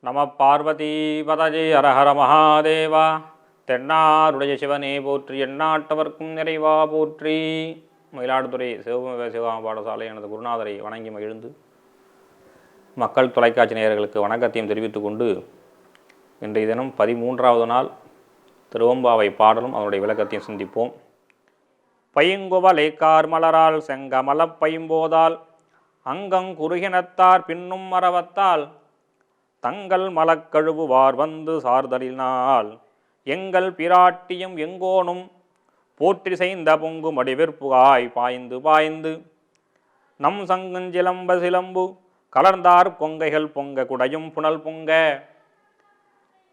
நம பார்வதி பதஜே அரஹர மகாதேவா. தென்னாருடைய சிவனே போற்றி, எந்நாட்டவர்க்கும் நிறைவா போற்றி. மயிலாடுதுறை சிவகாம பாடசாலை எனது குருநாதரை வணங்கி மகிழ்ந்து மக்கள் தொலைக்காட்சி நேயர்களுக்கு வணக்கத்தையும் தெரிவித்துக் கொண்டு, இன்றைய தினம் 13வது நாள் திருவம்பாவை பாடலும் அதனுடைய விளக்கத்தையும் சிந்திப்போம். பைங்குவலைக்கார் மலரால் செங்கமலப் பைம்போதால் அங்கங்குருகினத்தார் பின்னும் மரவத்தால் தங்கள் மலக்கழுவுவார் வந்து சார்தலினால் எங்கள் பிராட்டியும் எங்கோனும் போற்றி செய்த பொங்கு மடிவிற்புகாய் பாய்ந்து பாய்ந்து நம் சங்குஞ்சிலம்ப சிலம்பு கலர்ந்தார் கொங்கைகள் பொங்க குடையும் புனல் பொங்க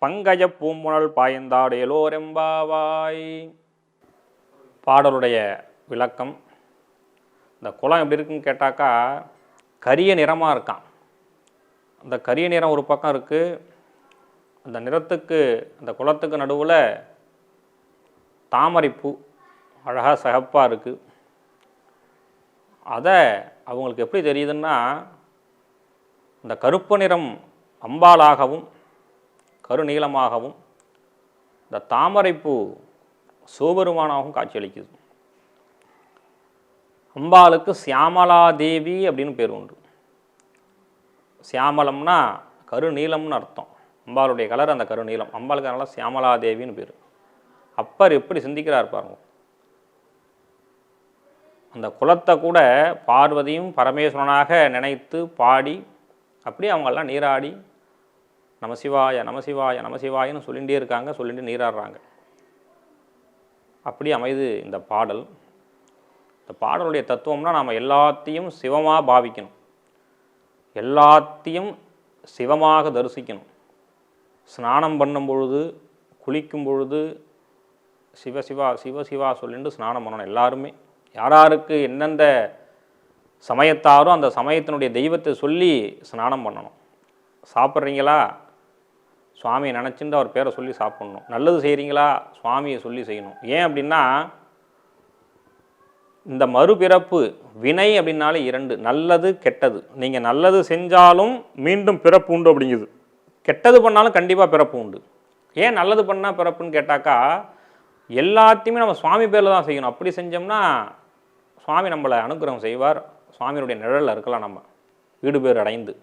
பங்கஜ பூம்புணல் பாய்ந்தாடேலோரெம்பாவாய். பாடலுடைய விளக்கம். இந்த குளம் எப்படி இருக்குன்னு கேட்டாக்கா, கரிய நிறமாக இருக்கான். அந்த கரிய நிறம் ஒரு பக்கம் இருக்குது. அந்த நிறத்துக்கு, அந்த குளத்துக்கு நடுவில் தாமரைப்பூ அழகாக சிகப்பாக இருக்குது. அதை அவங்களுக்கு எப்படி தெரியுதுன்னா, இந்த கருப்பு நிறம் அம்பாலாகவும் கருநீளமாகவும் இந்த தாமரைப்பூ சிவபெருமானாகவும் காட்சியளிக்குது. அம்பாளுக்கு சியாமலாதேவி அப்படின்னு பேர் உண்டு. சியாமலம்னா கருநீளம்னு அர்த்தம். அம்பாளுடைய கலர் அந்த கருநீளம். அம்பாளுக்கு அதனால சியாமலாதேவின்னு பேர். அப்பர் எப்படி சிந்திக்கிறார் பாருங்க. அந்த குலத்தை கூட பார்வதியும் பரமேஸ்வரனாக நினைத்து பாடி, அப்படியே அவங்கெல்லாம் நீராடி நமசிவாய நமசிவாய நமசிவாயன்னு சொல்லிகிட்டே இருக்காங்க, சொல்லிட்டு நீராடுறாங்க. அப்படி அமைது இந்த பாடல். இந்த பாடலுடைய தத்துவம்னா, நாம் எல்லாத்தையும் சிவமாக பாவிக்கணும், எல்லாத்தையும் சிவமாக தரிசிக்கணும். ஸ்நானம் பண்ணும் பொழுது, குளிக்கும் பொழுது சிவசிவா சிவசிவா சொல்லிட்டு ஸ்நானம் பண்ணணும். எல்லாருமே யாராருக்கு எந்தெந்த சமயத்தாரோ அந்த சமயத்தினுடைய தெய்வத்தை சொல்லி ஸ்நானம் பண்ணணும். சாப்பிட்றீங்களா, சுவாமியை நினச்சிட்டு அவர் பேரை சொல்லி சாப்பிட்ணும். நல்லது செய்கிறீங்களா, சுவாமியை சொல்லி செய்யணும். ஏன் அப்படின்னா, இந்த மறுபிறப்பு வினை அப்படின்னாலே 2, நல்லது கெட்டது. நீங்கள் நல்லது செஞ்சாலும் மீண்டும் பிறப்பு உண்டு அப்படிங்குது, கெட்டது பண்ணாலும் கண்டிப்பாக பிறப்பு உண்டு. ஏன் நல்லது பண்ணால் பிறப்புன்னு கேட்டாக்கா, எல்லாத்தையுமே நம்ம சுவாமி பேரில் தான் செய்யணும். அப்படி செஞ்சோம்னா சுவாமி நம்மளை அனுகிரகம் செய்வார். சுவாமியினுடைய நிழலில் இருக்கலாம் நம்ம வீடு பேர் அடைந்து.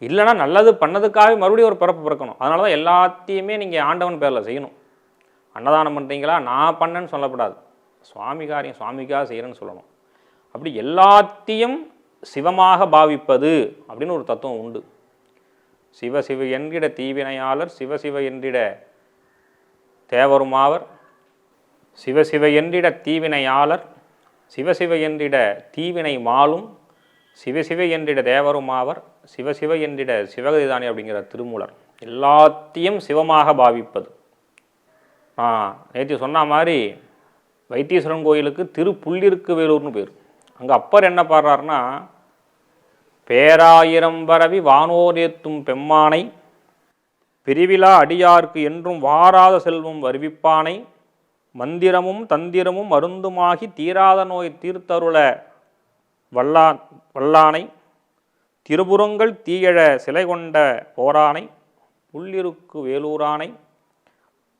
இல்லைனா நல்லது பண்ணதுக்காகவே மறுபடியும் ஒரு பிறப்பு பிறக்கணும். அதனால தான் எல்லாத்தையுமே நீங்கள் ஆண்டவன் பேரில் செய்யணும். அன்னதானம் பண்ணுறீங்களா, நான் பண்ணேன்னு சொல்லக்கூடாது, சுவாமி காரியம் சுவாமிக்காக செய்கிறேன்னு சொல்லணும். அப்படி எல்லாத்தையும் சிவமாக பாவிப்பது அப்படின்னு ஒரு தத்துவம் உண்டு. சிவசிவ என்றிட தீவினையாளர் சிவசிவ என்றிட தேவருமாவர், சிவசிவ என்றிட தீவினையாளர் சிவசிவ என்றிட தீவினை மாலும், சிவசிவ என்றிட தேவருமாவர் சிவசிவ என்றிட சிவகதிதானி அப்படிங்கிற திருமூலர். எல்லாத்தையும் சிவமாக பாவிப்பது. நான் நேற்று சொன்ன மாதிரி வைத்தீஸ்வரன் கோயிலுக்கு திருப்புள்ளிருக்கு வேலூர்னு பேர். அங்கே அப்பர் என்ன பாடுறாருன்னா, பேராயிரம் பரவி வானோர் ஏத்தும் பெம்மானை பிரிவிழா அடியார்க்கு என்றும் வாராத செல்வம் வருவிப்பானை மந்திரமும் தந்திரமும் மருந்துமாகி தீராத நோய் தீர்த்தருள வல்லானை திருபுறங்கள் தீயழ சிலை கொண்ட போரானை புள்ளிருக்கு வேலூரானை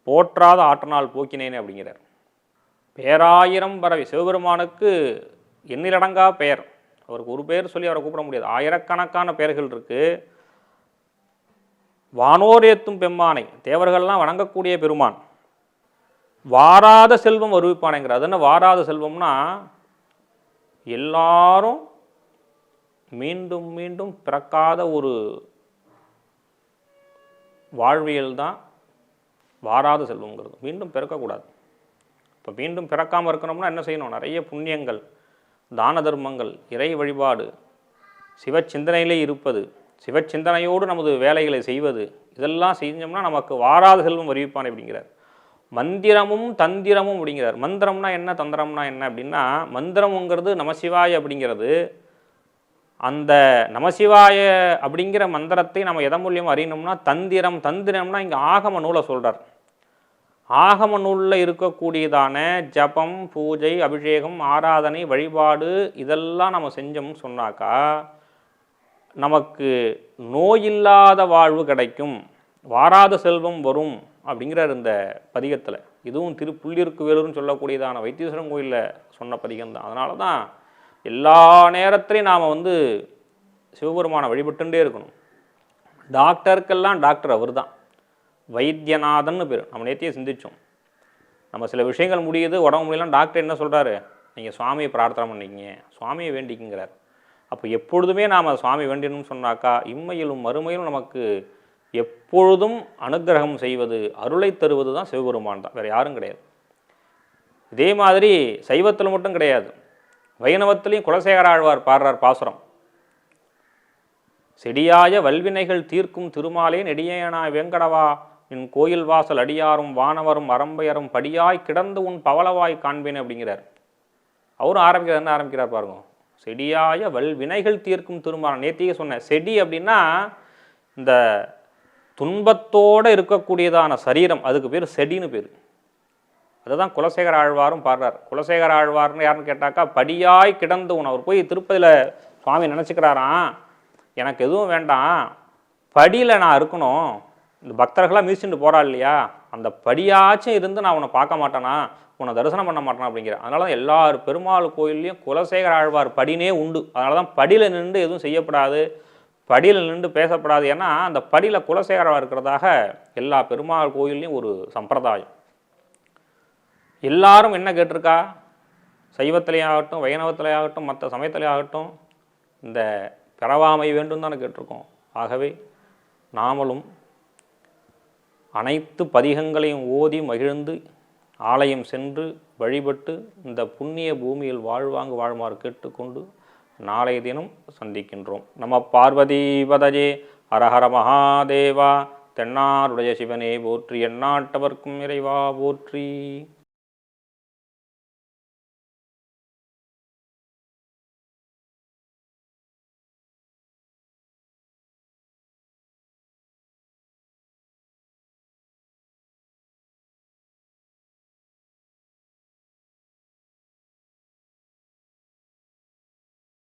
போற்றாத ஆற்றனால் போக்கினேன் அப்படிங்கிறார். பேராயிரம் பரவி, சிவபெருமானுக்கு எண்ணிலடங்கா பெயர். அவருக்கு ஒரு பேர் சொல்லி அவரை கூப்பிட முடியாது, ஆயிரக்கணக்கான பெயர்கள் இருக்கு. வானோர் ஏத்தும் பெம்மானை, தேவர்கள்லாம் வணங்கக்கூடிய பெருமான். வாராத செல்வம் வருவிப்பானைங்கிறார். அது என்ன வாராத செல்வம்னா, எல்லாரும் மீண்டும் மீண்டும் பிறக்காத ஒரு வாழ்வியல் தான் வாராத செல்வங்கிறது. மீண்டும் பிறக்கக்கூடாது. இப்போ மீண்டும் பிறக்காமல் இருக்கணும்னா என்ன செய்யணும்? நிறைய புண்ணியங்கள், தான தர்மங்கள், இறை வழிபாடு, சிவச்சிந்தனையிலே இருப்பது, சிவச்சிந்தனையோடு நமது வேலைகளை செய்வது, இதெல்லாம் செஞ்சோம்னா நமக்கு வாராத செல்வம் வருவிப்பான் அப்படிங்கிறார். மந்திரமும் தந்திரமும் அப்படிங்கிறார். மந்திரம்னா என்ன, தந்திரம்னா என்ன அப்படின்னா, மந்திரம்ங்கிறது நமசிவாய அப்படிங்கிறது. அந்த நமசிவாய அப்படிங்கிற மந்திரத்தை நம்ம எதன் மூலியமாக அறியணும்னா தந்திரம். தந்திரம்னா இங்கே ஆகம நூலை சொல்கிறார். ஆகம நூலில் இருக்கக்கூடியதான ஜபம், பூஜை, அபிஷேகம், ஆராதனை, வழிபாடு இதெல்லாம் நம்ம செஞ்சோம்னு சொன்னாக்கா நமக்கு நோயில்லாத வாழ்வு கிடைக்கும், வாராத செல்வம் வரும் அப்படிங்கிறார் இந்த பதிகத்தில். இதுவும் திருப்புள்ளிருக்கு வேலூர்னு சொல்லக்கூடியதான வைத்தீஸ்வரன் கோயிலில் சொன்ன பதிகம் தான். அதனால தான் எல்லா நேரத்திலையும் நாம் சிவபெருமானை வழிபட்டுட்டே இருக்கணும். டாக்டருக்கெல்லாம் டாக்டர் அவர் தான், வைத்தியநாதன்னு பேர். நம்ம நேற்றையே சிந்திச்சோம். நம்ம சில விஷயங்கள் முடியுது, உடம்பு முடியலாம், டாக்டர் என்ன சொல்கிறாரு, நீங்கள் சுவாமியை பிரார்த்தனை பண்ணிக்கிங்க, சுவாமியை வேண்டிக்குங்கிறார். அப்போ எப்பொழுதுமே நாம் சுவாமி வேண்டினோம்னு சொன்னாக்கா இம்மையிலும் மறுமையிலும் நமக்கு எப்பொழுதும் அனுக்கிரகம் செய்வது, அருளை தருவது தான் சிவபெருமான் தான், வேறு யாரும் கிடையாது. இதே மாதிரி சைவத்தில் மட்டும் கிடையாது, வைணவத்திலையும் குலசேகர ஆழ்வார் பாடுறார் பாசுரம். செடியாய வல்வினைகள் தீர்க்கும் திருமாலே நெடியனாய் வேங்கடவா என் கோயில் வாசல் அடியாரும் வானவரும் அரம்பையரும் படியாய் கிடந்து உன் பவளவாய் காண்பேன் அப்படிங்கிறார். அவரும் என்ன ஆரம்பிக்கிறார் பாருங்க, செடியாய வல்வினைகள் தீர்க்கும் திருமால். நேத்தியே சொன்னேன், செடி அப்படின்னா இந்த துன்பத்தோடு இருக்கக்கூடியதான சரீரம், அதுக்கு பேர் செடின்னு பேர். அதுதான் குலசேகர ஆழ்வாரும் பாடுறார். குலசேகர ஆழ்வார்னு யாருன்னு கேட்டாக்கா படியாய் கிடந்து உன். அவர் போய் திருப்பதியில் சுவாமி நினச்சிக்கிறாராம், எனக்கு எதுவும் வேண்டாம், படியில் நான் இருக்கணும், இந்த பக்தர்களாக மிதிச்சுட்டு போகிறா இல்லையா, அந்த படியாச்சும் இருந்து நான் உன்னை பார்க்க மாட்டேனா, உன்னை தரிசனம் பண்ண மாட்டேனா அப்படிங்கிற. அதனால தான் எல்லார் பெருமாள் கோயில்லையும் குலசேகர ஆழ்வார் படினே உண்டு. அதனால தான் படியில் நின்று எதுவும் செய்யப்படாது, படியில் நின்று பேசப்படாது. ஏன்னா அந்த படியில் குலசேகரவாக இருக்கிறதாக எல்லா பெருமாள் கோயில்லையும் ஒரு சம்பிரதாயம். எல்லாரும் என்ன கேட்டிருக்கா, சைவத்திலே ஆகட்டும், வைணவத்திலே ஆகட்டும், மற்ற சமயத்திலே ஆகட்டும், இந்த பிறவாமை வேண்டும் தானே கேட்டிருக்கோம். ஆகவே நாமளும் அனைத்து பதிகங்களையும் ஓதி மகிழ்ந்து ஆலயம் சென்று வழிபட்டு இந்த புண்ணிய பூமியில் வாழ்வாங்கு வாழ்மாறு கேட்டுக்கொண்டு நாளைய தினம் சந்திக்கின்றோம். நம பார்வதி பதஜே, ஹரஹர மகாதேவா. தென்னாருடைய சிவனே போற்றி, எந்நாட்டவர்க்கும் இறைவா போற்றி.